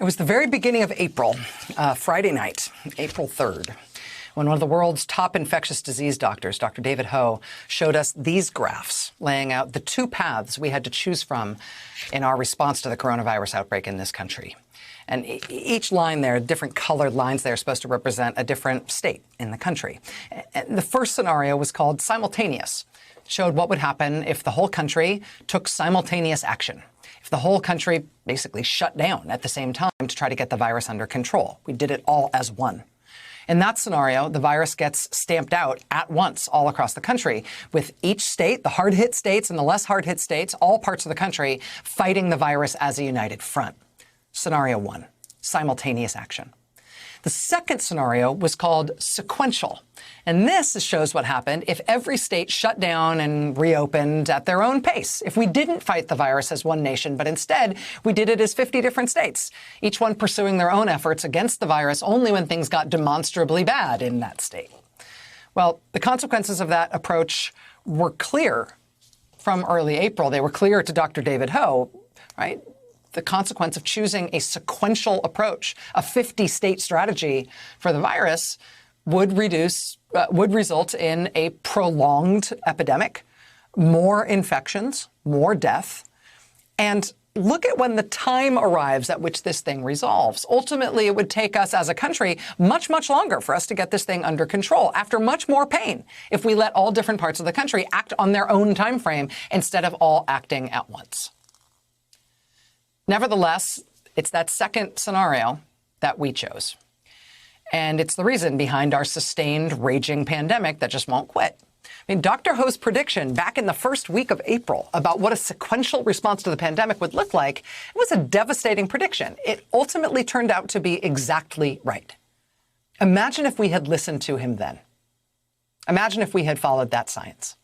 It was the very beginning of April, Friday night, April 3rd, when one of the world's top infectious disease doctors, Dr. David Ho, showed us these graphs laying out the two paths we had to choose from in our response to the coronavirus outbreak in this country. And each line there, different colored lines there, are supposed to represent a different state in the country. And the first scenario was called simultaneous. It showed what would happen if the whole country took simultaneous action. If the whole country basically shut down at the same time to try to get the virus under control. We did it all as one. In that scenario, the virus gets stamped out at once all across the country, with each state, the hard-hit states and the less hard-hit states, all parts of the country, fighting the virus as a united front. Scenario 1, simultaneous action. The second scenario was called sequential. And this shows what happened if every state shut down and reopened at their own pace. If we didn't fight the virus as one nation, but instead we did it as 50 different states, each one pursuing their own efforts against the virus only when things got demonstrably bad in that state. Well, the consequences of that approach were clear from early April. They were clear to Dr. David Ho, right? The consequence of choosing a sequential approach, a 50-state strategy for the virus, would result in a prolonged epidemic, more infections, more death. And look at when the time arrives at which this thing resolves. Ultimately, it would take us as a country much, much longer for us to get this thing under control, after much more pain, if we let all different parts of the country act on their own time frame instead of all acting at once. Nevertheless, it's that second scenario that we chose. And it's the reason behind our sustained, raging pandemic that just won't quit. I mean, Dr. Ho's prediction back in the first week of April about what a sequential response to the pandemic would look like, it was a devastating prediction. It ultimately turned out to be exactly right. Imagine if we had listened to him then. Imagine if we had followed that science.